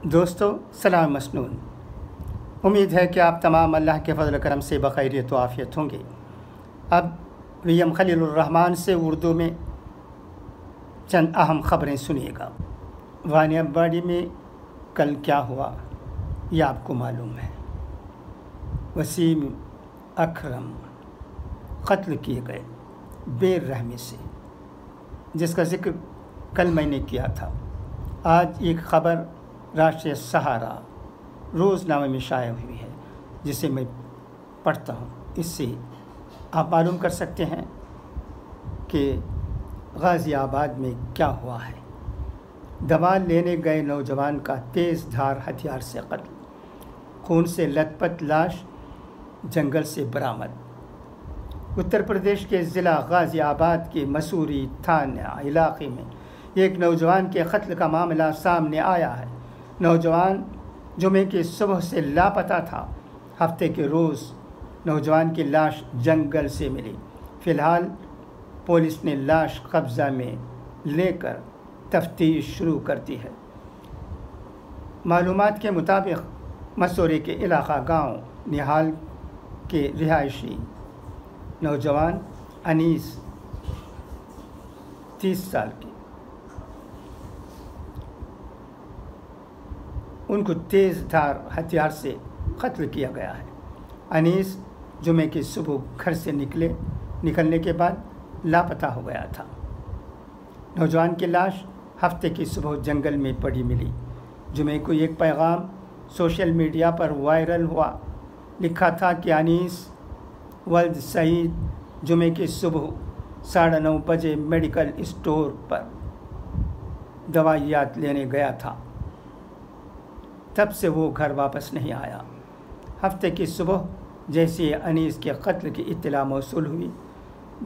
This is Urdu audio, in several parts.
دوستو سلام مسنون، امید ہے کہ آپ تمام اللہ کے فضل و کرم سے بخیریت و عافیت ہوں گے۔ اب وی ایم خلیل الرحمن سے اردو میں چند اہم خبریں سنیے گا۔ وانیا باڑی میں کل کیا ہوا یہ آپ کو معلوم ہے۔ وسیم اکرم قتل کیے گئے بے رحمی سے، جس کا ذکر کل میں نے کیا تھا۔ آج ایک خبر راشٹریہ سہارا روزنامے میں شائع ہوئی ہے، جسے میں پڑھتا ہوں۔ اس سے آپ معلوم کر سکتے ہیں کہ غازی آباد میں کیا ہوا ہے۔ دوا لینے گئے نوجوان کا تیز دھار ہتھیار سے قتل، خون سے لت پت لاش جنگل سے برآمد۔ اتر پردیش کے ضلع غازی آباد کے مسوری تھانہ علاقے میں ایک نوجوان کے قتل کا معاملہ سامنے آیا ہے۔ نوجوان جمعے کی صبح سے لاپتہ تھا۔ ہفتے کے روز نوجوان کی لاش جنگل سے ملی۔ فی الحال پولیس نے لاش قبضہ میں لے کر تفتیش شروع کر دی ہے۔ معلومات کے مطابق مسوری کے علاقہ گاؤں نہال کے رہائشی نوجوان انیس 30 سال کی، ان کو تیز دھار ہتھیار سے قتل کیا گیا ہے۔ انیس جمعے کی صبح گھر سے نکلنے کے بعد لاپتہ ہو گیا تھا۔ نوجوان کی لاش ہفتے کی صبح جنگل میں پڑی ملی۔ جمعے کو ایک پیغام سوشل میڈیا پر وائرل ہوا۔ لکھا تھا کہ انیس ولد سعید جمعے کی صبح 9:30 بجے میڈیکل اسٹور پر دوائیات لینے گیا تھا، تب سے وہ گھر واپس نہیں آیا۔ ہفتے کی صبح جیسے انیس کے قتل کی اطلاع موصول ہوئی،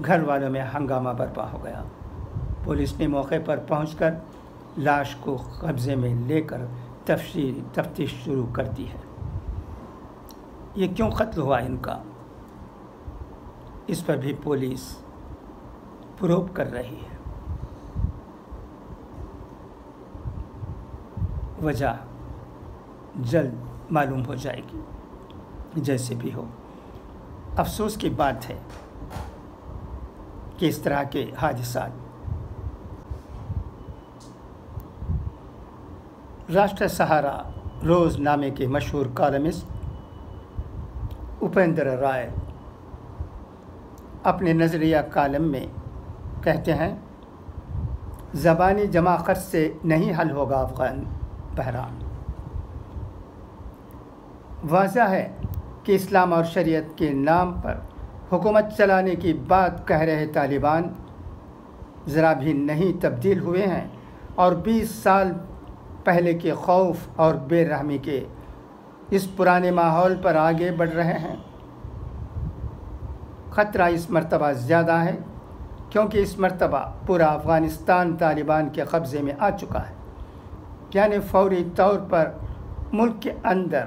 گھر والوں میں ہنگامہ برپا ہو گیا۔ پولیس نے موقع پر پہنچ کر لاش کو قبضے میں لے کر تفتیش شروع کر دی ہے۔ یہ کیوں قتل ہوا ان کا، اس پر بھی پولیس پروب کر رہی ہے۔ وجہ جلد معلوم ہو جائے گی۔ جیسے بھی ہو، افسوس کی بات ہے کہ اس طرح کے حادثات راشٹریہ سہارا روزنامے کے مشہور کالمسٹ اپیندر رائے اپنے نظریہ کالم میں کہتے ہیں، زبانی جمع خرچ سے نہیں حل ہوگا افغان بحران۔ واضح ہے کہ اسلام اور شریعت کے نام پر حکومت چلانے کی بات کہہ رہے طالبان ذرا بھی نہیں تبدیل ہوئے ہیں اور 20 سال پہلے کے خوف اور بے رحمی کے اس پرانے ماحول پر آگے بڑھ رہے ہیں۔ خطرہ اس مرتبہ زیادہ ہے کیونکہ اس مرتبہ پورا افغانستان طالبان کے قبضے میں آ چکا ہے، یعنی فوری طور پر ملک کے اندر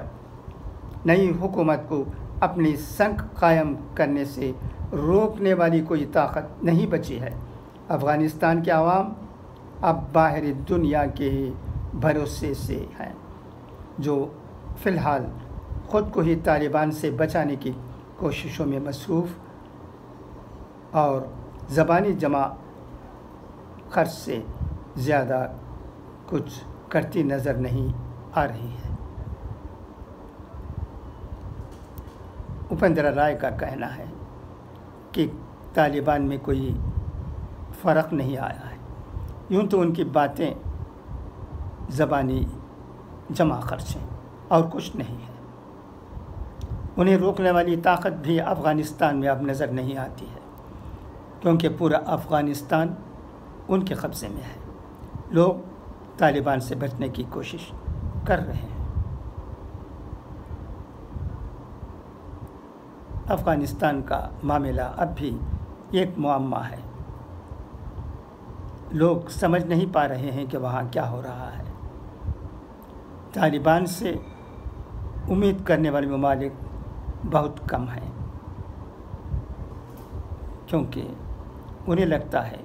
نئی حکومت کو اپنی سنک قائم کرنے سے روکنے والی کوئی طاقت نہیں بچی ہے۔ افغانستان کے عوام اب باہری دنیا کے ہی بھروسے سے ہیں، جو فی الحال خود کو ہی طالبان سے بچانے کی کوششوں میں مصروف اور زبانی جمع خرچ سے زیادہ کچھ کرتی نظر نہیں آ رہی ہے۔ اپیندر رائے کا کہنا ہے کہ طالبان میں کوئی فرق نہیں آیا ہے۔ یوں تو ان کی باتیں زبانی جمع خرچ ہیں اور کچھ نہیں ہے۔ انہیں روکنے والی طاقت بھی افغانستان میں اب نظر نہیں آتی ہے، کیونکہ پورا افغانستان ان کے قبضے میں ہے۔ لوگ طالبان سے بچنے کی کوشش کر رہے ہیں۔ افغانستان کا معاملہ اب بھی ایک معمہ ہے۔ لوگ سمجھ نہیں پا رہے ہیں کہ وہاں کیا ہو رہا ہے۔ طالبان سے امید کرنے والے ممالک بہت کم ہیں، کیونکہ انہیں لگتا ہے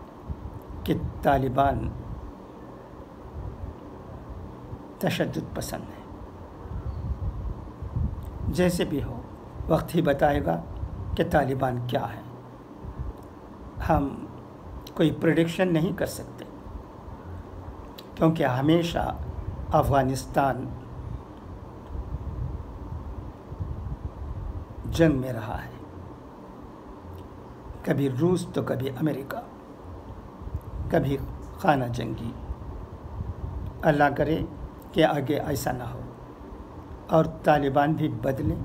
کہ طالبان تشدد پسند ہیں۔ جیسے بھی ہو وقت ہی بتائے گا کہ طالبان کیا ہے۔ ہم کوئی پریڈکشن نہیں کر سکتے کیونکہ ہمیشہ افغانستان جنگ میں رہا ہے، کبھی روس تو کبھی امریکہ، کبھی خانہ جنگی۔ اللہ کرے کہ آگے ایسا نہ ہو اور طالبان بھی بدلیں،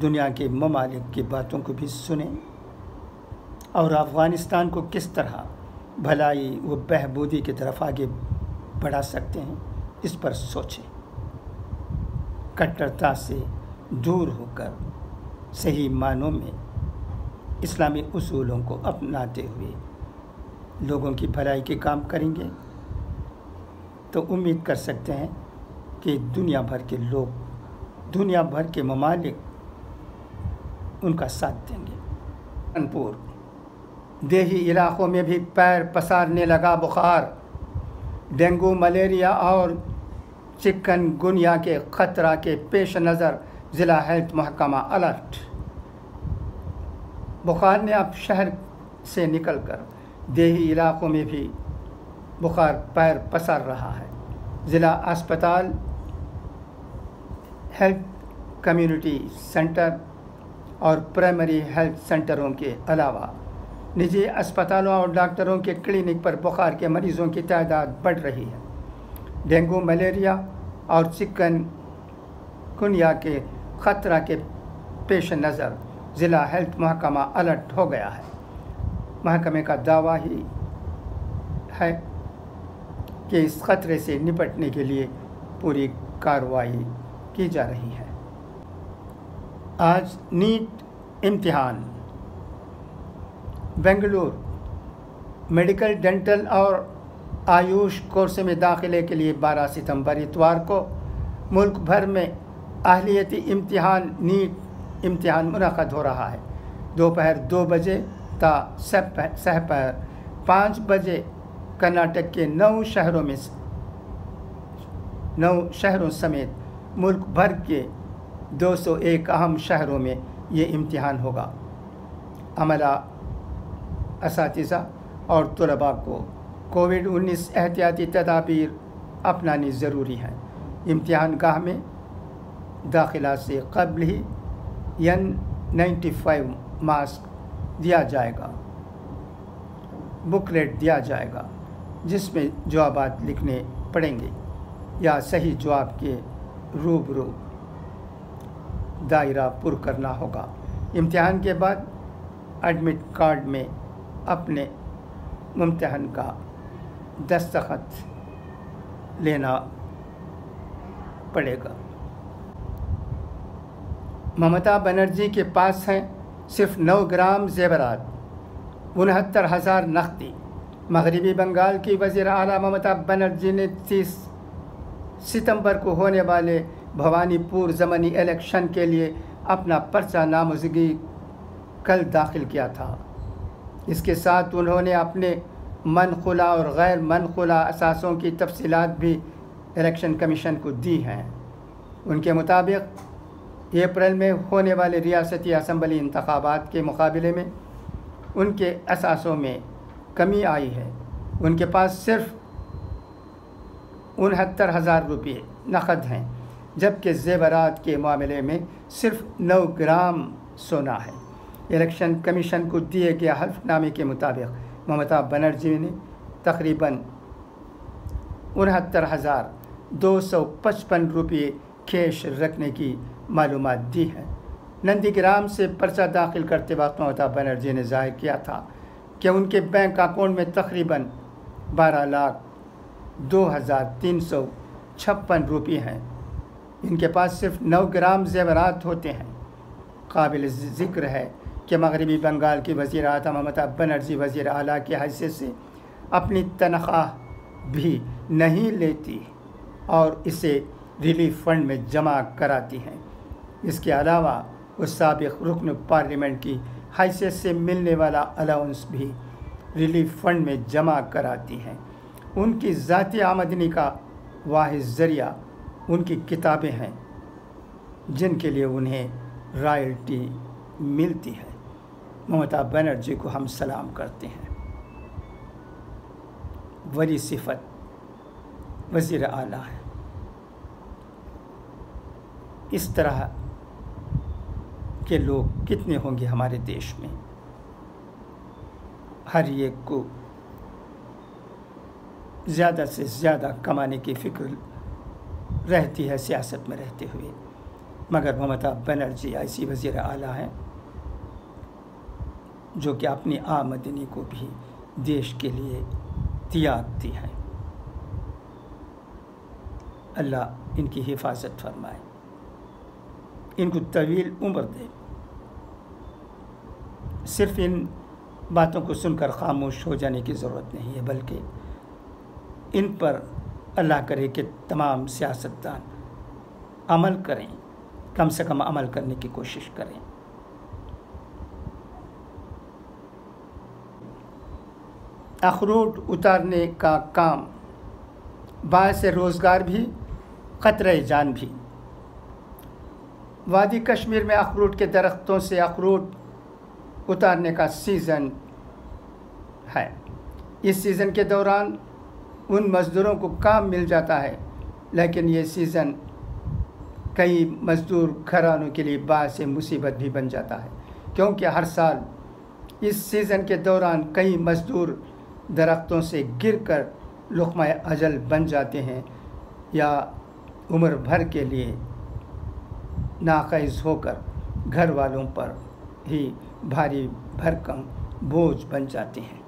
دنیا کے ممالک کی باتوں کو بھی سنیں اور افغانستان کو کس طرح بھلائی و بہبودی کی طرف آگے بڑھا سکتے ہیں اس پر سوچیں۔ کٹرتا سے دور ہو کر صحیح معنوں میں اسلامی اصولوں کو اپناتے ہوئے لوگوں کی بھلائی کے کام کریں گے تو امید کر سکتے ہیں کہ دنیا بھر کے لوگ، دنیا بھر کے ممالک ان کا ساتھ دیں گے۔ انپور دیہی علاقوں میں بھی پیر پسارنے لگا بخار، ڈینگو، ملیریا اور چکن گنیا کے خطرہ کے پیش نظر ضلع ہیلتھ محکمہ الرٹ۔ بخار نے اب شہر سے نکل کر دیہی علاقوں میں بھی بخار پیر پسار رہا ہے۔ ضلع اسپتال، ہیلتھ کمیونٹی سینٹر اور پرائمری ہیلتھ سینٹروں کے علاوہ نجی اسپتالوں اور ڈاکٹروں کے کلینک پر بخار کے مریضوں کی تعداد بڑھ رہی ہے۔ ڈینگو، ملیریا اور چکن گنیا کے خطرہ کے پیش نظر ضلع ہیلتھ محکمہ الرٹ ہو گیا ہے۔ محکمے کا دعویٰ ہی ہے کہ اس خطرے سے نپٹنے کے لیے پوری کارروائی کی جا رہی ہے۔ آج نیٹ امتحان۔ بنگلور میڈیکل، ڈینٹل اور آیوش کورس میں داخلے کے لیے 12 ستمبر اتوار کو ملک بھر میں اہلیتی امتحان نیٹ امتحان منعقد ہو رہا ہے۔ دوپہر 2 بجے تا سحپہر 5 بجے کرناٹک کے 9 شہروں سمیت ملک بھر کے 201 اہم شہروں میں یہ امتحان ہوگا۔ عملہ، اساتذہ اور طلباء کو کووڈ-19 احتیاطی تدابیر اپنانی ضروری ہے۔ امتحان گاہ میں داخلہ سے قبل ہی N95 ماسک دیا جائے گا، بکلیٹ دیا جائے گا جس میں جوابات لکھنے پڑیں گے یا صحیح جواب کے روبرو دائرہ پر کرنا ہوگا۔ امتحان کے بعد ایڈمٹ کارڈ میں اپنے ممتحن کا دستخط لینا پڑے گا۔ ممتا بنرجی کے پاس ہیں صرف 9 گرام زیورات، 69,000 نقدی۔ مغربی بنگال کی وزیر اعلیٰ ممتا بنرجی نے 30 ستمبر کو ہونے والے بھوانی پور ضمنی الیکشن کے لیے اپنا پرچہ نامزدگی کل داخل کیا تھا۔ اس کے ساتھ انہوں نے اپنے منقولہ اور غیر منقولہ اثاثوں کی تفصیلات بھی الیکشن کمیشن کو دی ہیں۔ ان کے مطابق اپریل میں ہونے والے ریاستی اسمبلی انتخابات کے مقابلے میں ان کے اثاثوں میں کمی آئی ہے۔ ان کے پاس صرف 69,000 روپے نقد ہیں، جبکہ زیورات کے معاملے میں صرف 9 گرام سونا ہے۔ الیکشن کمیشن کو دیے گئے حلف نامے کے مطابق ممتا بنرجی نے تقریباً 69,255 روپے کیش رکھنے کی معلومات دی ہے۔ نندی گرام سے پرچہ داخل کرتے وقت ممتا بنرجی نے ظاہر کیا تھا کہ ان کے بینک اکاؤنٹ میں تقریباً 12,02,356 روپے ہیں۔ ان کے پاس صرف 9 گرام زیورات ہوتے ہیں۔ قابل ذکر ہے کہ مغربی بنگال کی وزیر اعلیٰ ممتا بنرجی وزیر اعلیٰ کی حیثیت سے اپنی تنخواہ بھی نہیں لیتی اور اسے ریلیف فنڈ میں جمع کراتی ہیں۔ اس کے علاوہ وہ سابق رکن پارلیمنٹ کی حیثیت سے ملنے والا الاؤنس بھی ریلیف فنڈ میں جمع کراتی ہیں۔ ان کی ذاتی آمدنی کا واحد ذریعہ ان کی کتابیں ہیں جن کے لیے انہیں رائلٹی ملتی ہے۔ ممتا بنرجی کو ہم سلام کرتے ہیں۔ ولی صفت وزیر اعلیٰ ہے۔ اس طرح کے لوگ کتنے ہوں گے ہمارے دیش میں؟ ہر ایک کو زیادہ سے زیادہ کمانے کی فکر رہتی ہے سیاست میں رہتے ہوئے، مگر ممتا بنرجی ایسی وزیر اعلیٰ ہیں جو کہ اپنی آمدنی کو بھی دیش کے لیے تیاگتی ہیں۔ اللہ ان کی حفاظت فرمائے، ان کو طویل عمر دے۔ صرف ان باتوں کو سن کر خاموش ہو جانے کی ضرورت نہیں ہے، بلکہ ان پر اللہ کرے کہ تمام سیاستدان عمل کریں، کم سے کم عمل کرنے کی کوشش کریں۔ اخروٹ اتارنے کا کام باعث روزگار بھی، خطرہ جان بھی۔ وادی کشمیر میں اخروٹ کے درختوں سے اخروٹ اتارنے کا سیزن ہے۔ اس سیزن کے دوران ان مزدوروں کو کام مل جاتا ہے، لیکن یہ سیزن کئی مزدور گھرانوں کے لیے باعث مصیبت بھی بن جاتا ہے، کیونکہ ہر سال اس سیزن کے دوران کئی مزدور درختوں سے گر کر لقمہ اجل بن جاتے ہیں یا عمر بھر کے لیے ناخیز ہو کر گھر والوں پر ہی بھاری بھرکم بوجھ بن جاتے ہیں۔